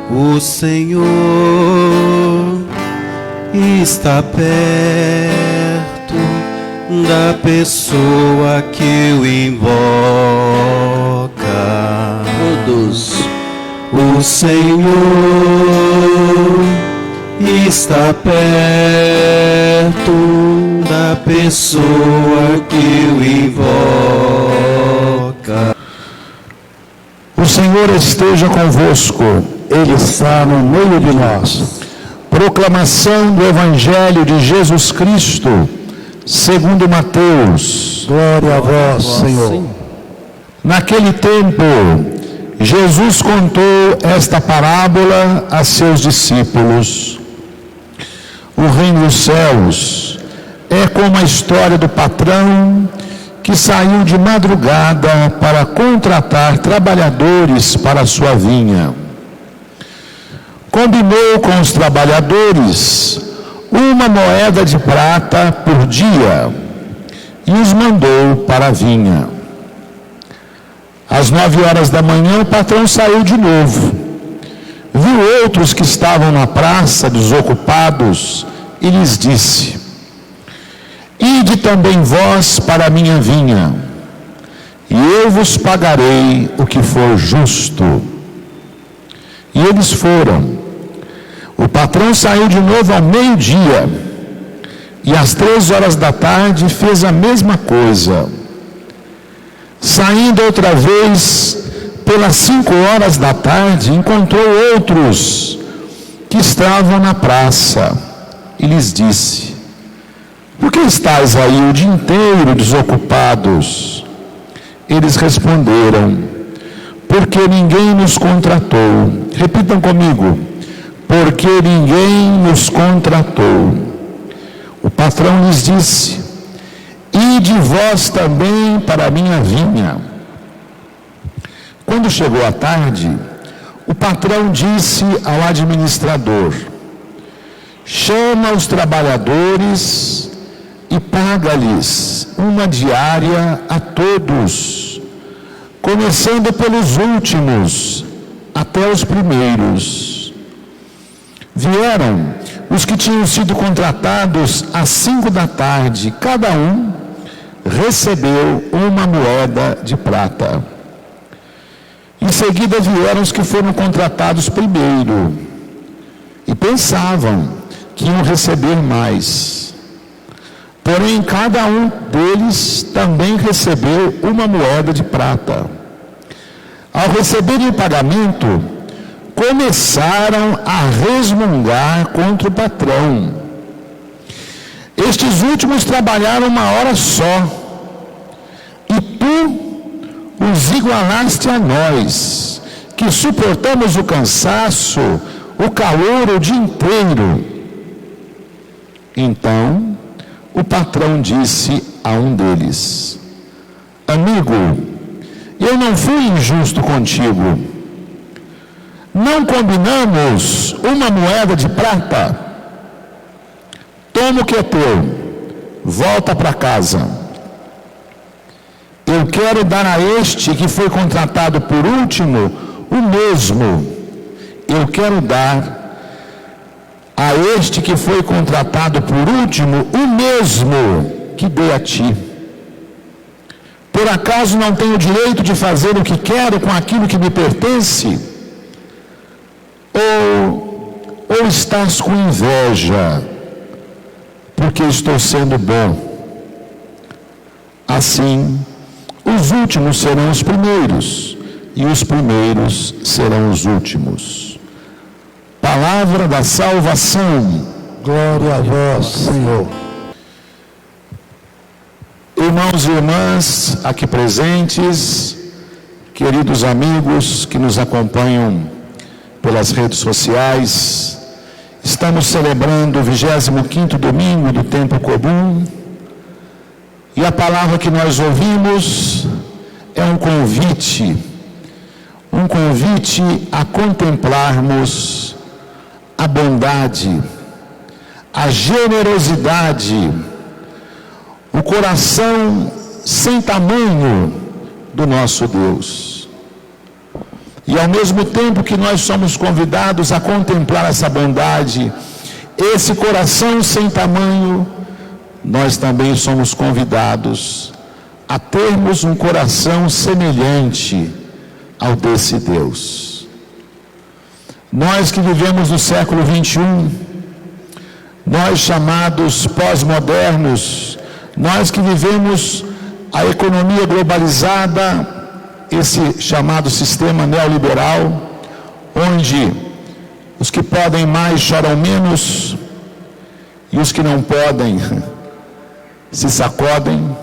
O Senhor está perto da pessoa que o invoca. Todos. O Senhor está perto da pessoa que o invoca. O Senhor esteja convosco, Ele está no meio de nós. Proclamação do Evangelho de Jesus Cristo, segundo Mateus. Glória a vós, Senhor. Naquele tempo, Jesus contou esta parábola a seus discípulos. O reino dos céus é como a história do patrão que saiu de madrugada para contratar trabalhadores para a sua vinha. Combinou com os trabalhadores 1 moeda de prata por dia e os mandou para a vinha. Às 9 horas da manhã, o patrão saiu de novo. Viu outros que estavam na praça, desocupados, e lhes disse: Ide também vós para a minha vinha, e eu vos pagarei o que for justo. E eles foram. O patrão saiu de novo ao meio-dia, e às 3 horas da tarde fez a mesma coisa. Saindo outra vez, pelas 5 horas da tarde, encontrou outros que estavam na praça, e lhes disse: Por que estáis aí o dia inteiro desocupados? Eles responderam: Porque ninguém nos contratou. Repitam comigo: Porque ninguém nos contratou. O patrão lhes disse: Ide vós também para a minha vinha. Quando chegou a tarde, o patrão disse ao administrador: Chama os trabalhadores e paga-lhes uma diária a todos, começando pelos últimos até os primeiros. Vieram os que tinham sido contratados às 5 da tarde, cada um recebeu 1 moeda de prata. Em seguida vieram os que foram contratados primeiro e pensavam que iam receber mais. Porém, cada um deles também recebeu 1 moeda de prata. Ao receberem o pagamento, começaram a resmungar contra o patrão. Estes últimos trabalharam 1 hora só, e tu os igualaste a nós, que suportamos o cansaço, o calor o dia inteiro. Então, o patrão disse a um deles: Amigo, eu não fui injusto contigo. Não combinamos 1 moeda de prata? Toma o que é teu, volta para casa. Eu quero dar a este que foi contratado por último o mesmo. Eu quero dar a este que foi contratado por último o mesmo que dei a ti. Por acaso não tenho direito de fazer o que quero com aquilo que me pertence? Ou estás com inveja, porque estou sendo bom? Assim, os últimos serão os primeiros, e os primeiros serão os últimos. Palavra da salvação. Glória a vós, Senhor. Irmãos e irmãs aqui presentes, queridos amigos que nos acompanham pelas redes sociais, estamos celebrando o 25º domingo do tempo comum, e a palavra que nós ouvimos é um convite a contemplarmos a bondade, a generosidade, o coração sem tamanho do nosso Deus. E ao mesmo tempo que nós somos convidados a contemplar essa bondade, esse coração sem tamanho, nós também somos convidados a termos um coração semelhante ao desse Deus. Nós que vivemos no século 21, nós chamados pós-modernos, nós que vivemos a economia globalizada, esse chamado sistema neoliberal, onde os que podem mais choram menos e os que não podem se sacodem,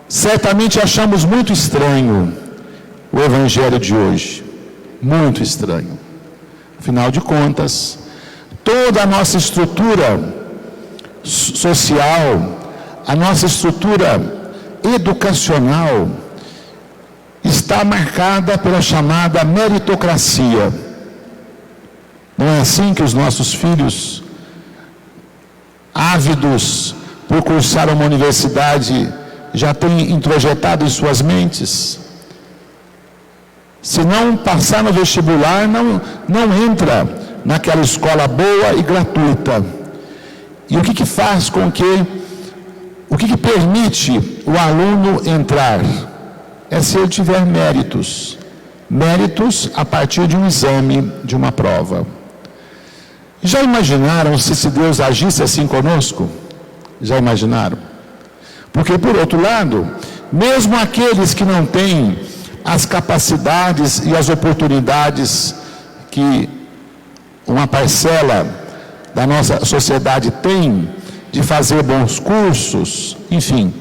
certamente achamos muito estranho o Evangelho de hoje, muito estranho. Afinal de contas, toda a nossa estrutura social, a nossa estrutura educacional está marcada pela chamada meritocracia. Não é assim que os nossos filhos, ávidos por cursar uma universidade, já têm introjetado em suas mentes? Se não passar no vestibular, não entra naquela escola boa e gratuita. E o que faz com que, o que permite o aluno entrar? É se ele tiver méritos. Méritos a partir de um exame, de uma prova. Já imaginaram se Deus agisse assim conosco? Já imaginaram? Porque, por outro lado, mesmo aqueles que não têm as capacidades e as oportunidades que uma parcela da nossa sociedade tem de fazer bons cursos, enfim,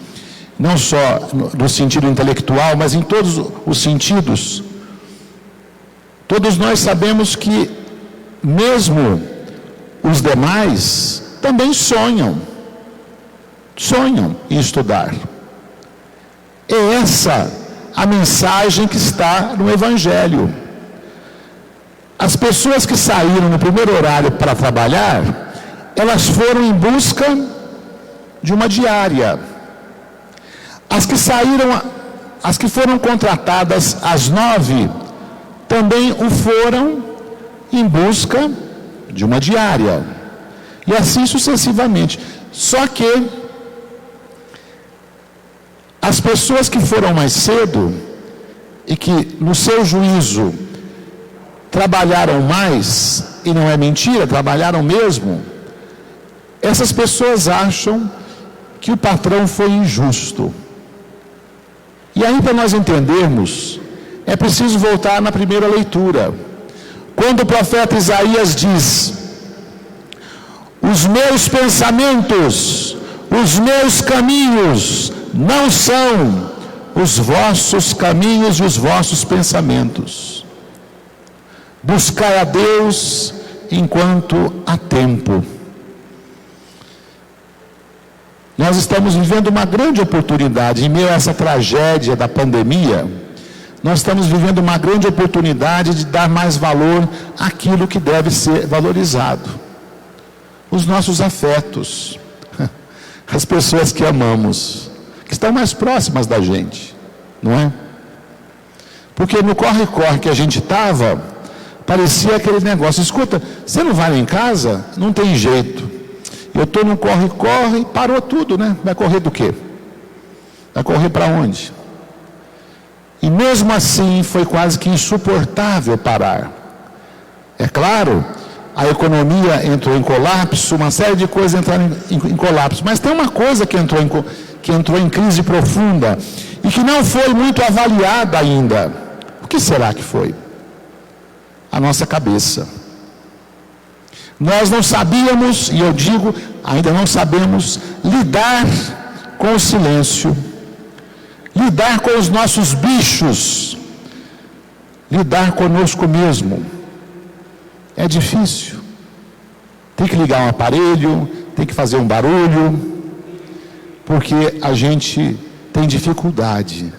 não só no sentido intelectual, mas em todos os sentidos, todos nós sabemos que mesmo os demais também sonham em estudar. É essa a mensagem que está no Evangelho. As pessoas que saíram no primeiro horário para trabalhar, elas foram em busca de uma diária. As que foram contratadas às 9, também o foram em busca de uma diária. E assim sucessivamente. Só que as pessoas que foram mais cedo e que, no seu juízo, trabalharam mais, e não é mentira, trabalharam mesmo, essas pessoas acham que o patrão foi injusto. E aí, para nós entendermos, é preciso voltar na primeira leitura. Quando o profeta Isaías diz: os meus pensamentos, os meus caminhos não são os vossos caminhos e os vossos pensamentos. Buscai a Deus enquanto há tempo. Nós estamos vivendo uma grande oportunidade, em meio a essa tragédia da pandemia, nós estamos vivendo uma grande oportunidade de dar mais valor àquilo que deve ser valorizado. Os nossos afetos, as pessoas que amamos, que estão mais próximas da gente, não é? Porque no corre-corre que a gente estava, parecia aquele negócio: escuta, você não vai lá em casa? Não tem jeito. Eu estou no corre-corre, parou tudo, né? Vai correr do quê? Vai correr para onde? E mesmo assim foi quase que insuportável parar. É claro, a economia entrou em colapso, uma série de coisas entraram em colapso, mas tem uma coisa que entrou em crise profunda e que não foi muito avaliada ainda. O que será que foi? A nossa cabeça. Nós não sabíamos, e eu digo, ainda não sabemos, lidar com o silêncio, lidar com os nossos bichos, lidar conosco mesmo. É difícil. Tem que ligar um aparelho, tem que fazer um barulho, porque a gente tem dificuldade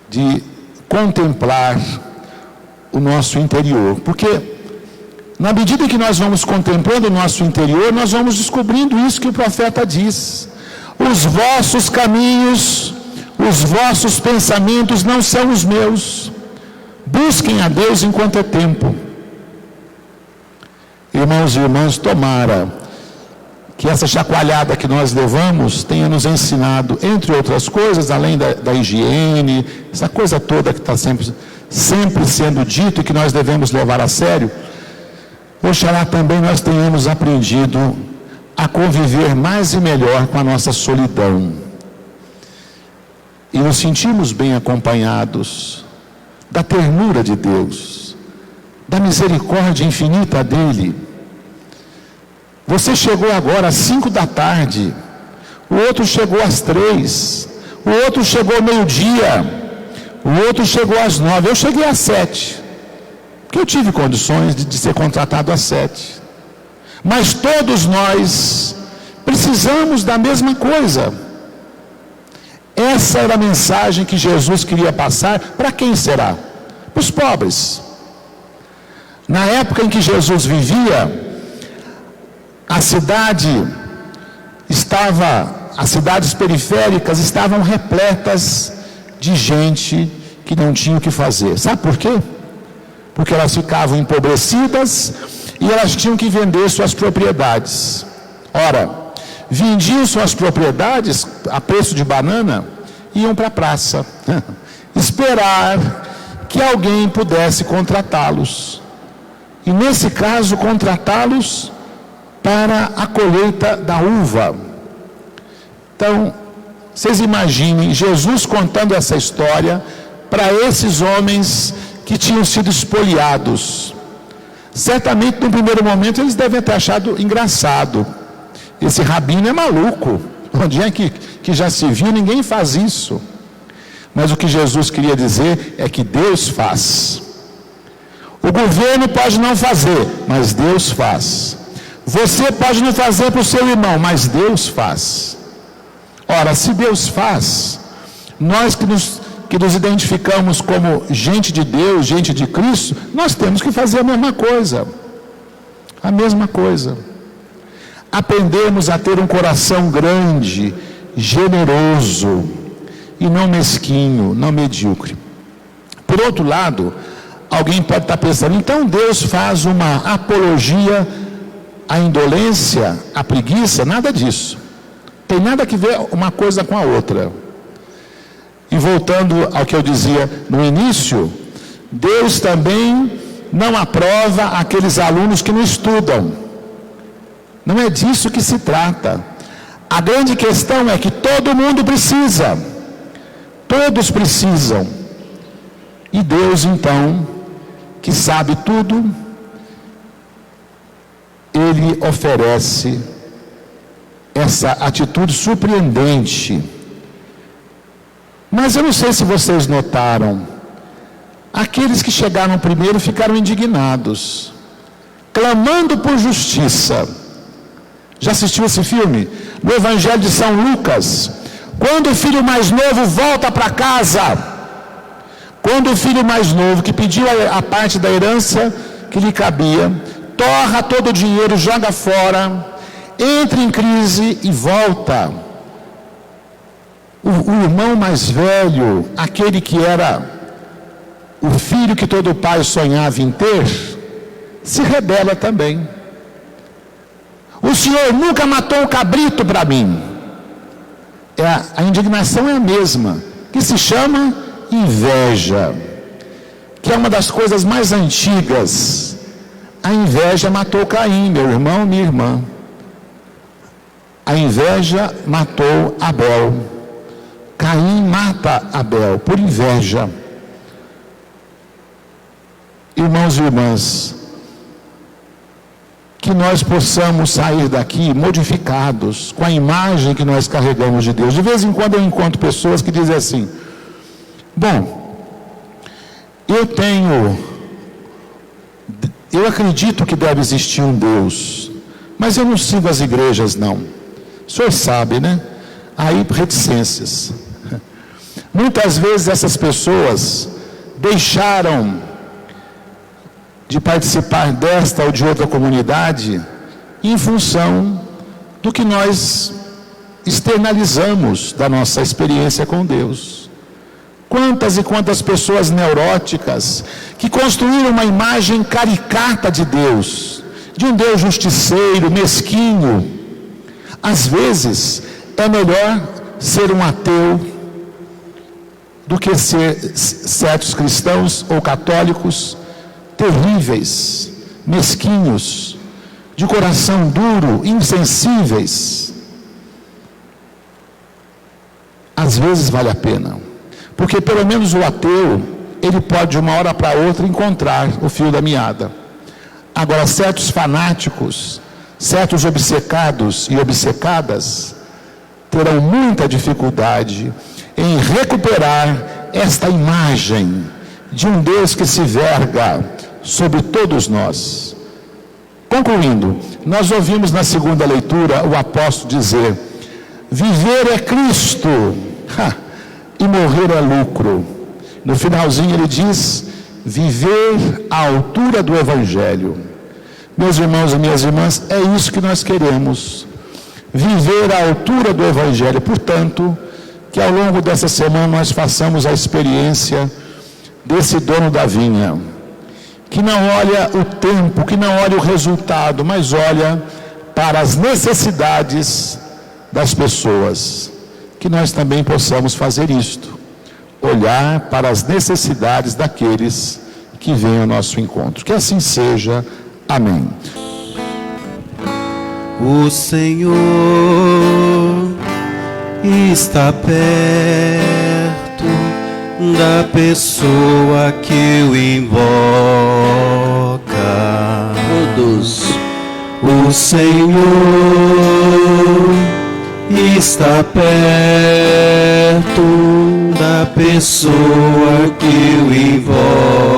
de contemplar o nosso interior. Porque na medida em que nós vamos contemplando o nosso interior, nós vamos descobrindo isso que o profeta diz: os vossos caminhos, os vossos pensamentos não são os meus. Busquem a Deus enquanto é tempo. Irmãos e irmãs, tomara que essa chacoalhada que nós levamos tenha nos ensinado, entre outras coisas, além da higiene, essa coisa toda que está sempre sendo dito e que nós devemos levar a sério, oxalá também nós tenhamos aprendido a conviver mais e melhor com a nossa solidão. E nos sentimos bem acompanhados da ternura de Deus, da misericórdia infinita dEle. Você chegou agora às 5 da tarde, o outro chegou às 3, o outro chegou ao meio-dia, o outro chegou às 9, eu cheguei às 7, porque eu tive condições de ser contratado às 7. Mas todos nós precisamos da mesma coisa. Essa era a mensagem que Jesus queria passar. Para quem será? Para os pobres. Na época em que Jesus vivia, as cidades periféricas estavam repletas de gente que não tinha o que fazer. Sabe por quê? Porque elas ficavam empobrecidas e elas tinham que vender suas propriedades. Ora, vendiam suas propriedades a preço de banana, iam para a praça, esperar que alguém pudesse contratá-los. E nesse caso, contratá-los para a colheita da uva. Então, vocês imaginem Jesus contando essa história para esses homens que tinham sido espoliados. Certamente, no primeiro momento, eles devem ter achado engraçado. Esse rabino é maluco. Onde é que já se viu? Ninguém faz isso. Mas o que Jesus queria dizer é que Deus faz. O governo pode não fazer, mas Deus faz. Você pode não fazer para o seu irmão, mas Deus faz. Ora, se Deus faz, nós que nos identificamos como gente de Deus, gente de Cristo, nós temos que fazer a mesma coisa. A mesma coisa. Aprendemos a ter um coração grande, generoso, e não mesquinho, não medíocre. Por outro lado, alguém pode estar pensando, então Deus faz uma apologia à indolência, à preguiça? Nada disso. Tem nada que ver uma coisa com a outra. E voltando ao que eu dizia no início, Deus também não aprova aqueles alunos que não estudam. Não é disso que se trata. A grande questão é que todo mundo precisa. Todos precisam. E Deus, então, que sabe tudo, Ele oferece essa atitude surpreendente. Mas eu não sei se vocês notaram, aqueles que chegaram primeiro ficaram indignados, clamando por justiça. Já assistiu esse filme? No Evangelho de São Lucas, quando o filho mais novo volta para casa, quando o filho mais novo, que pediu a parte da herança que lhe cabia, torra todo o dinheiro, joga fora, entra em crise e volta. O irmão mais velho, aquele que era o filho que todo pai sonhava em ter, se rebela também. O Senhor nunca matou um cabrito para mim. A indignação é a mesma, que se chama inveja, que é uma das coisas mais antigas. A inveja matou Caim, meu irmão, minha irmã. A inveja matou Abel. Caim mata Abel por inveja. Irmãos e irmãs, que nós possamos sair daqui modificados com a imagem que nós carregamos de Deus. De vez em quando eu encontro pessoas que dizem assim: bom, eu acredito que deve existir um Deus, mas eu não sigo as igrejas não. O senhor sabe, né? Aí reticências. Muitas vezes essas pessoas deixaram de participar desta ou de outra comunidade em função do que nós externalizamos da nossa experiência com Deus. Quantas e quantas pessoas neuróticas que construíram uma imagem caricata de Deus, de um Deus justiceiro, mesquinho. Às vezes, é melhor ser um ateu do que ser certos cristãos ou católicos terríveis, mesquinhos, de coração duro, insensíveis. Às vezes vale a pena, porque pelo menos o ateu, ele pode de uma hora para outra encontrar o fio da meada. Agora, certos fanáticos, certos obcecados e obcecadas, terão muita dificuldade em recuperar esta imagem de um Deus que se verga sobre todos nós. Concluindo, nós ouvimos na segunda leitura o apóstolo dizer: viver é Cristo, e morrer é lucro. No finalzinho ele diz: viver à altura do Evangelho. Meus irmãos e minhas irmãs, é isso que nós queremos, viver à altura do Evangelho. Portanto, que ao longo dessa semana nós façamos a experiência desse dono da vinha, que não olha o tempo, que não olha o resultado, mas olha para as necessidades das pessoas. Que nós também possamos fazer isto, olhar para as necessidades daqueles que vêm ao nosso encontro. Que assim seja. Amém. O Senhor está perto da pessoa que o invoca. Todos. O Senhor está perto da pessoa que o invoca.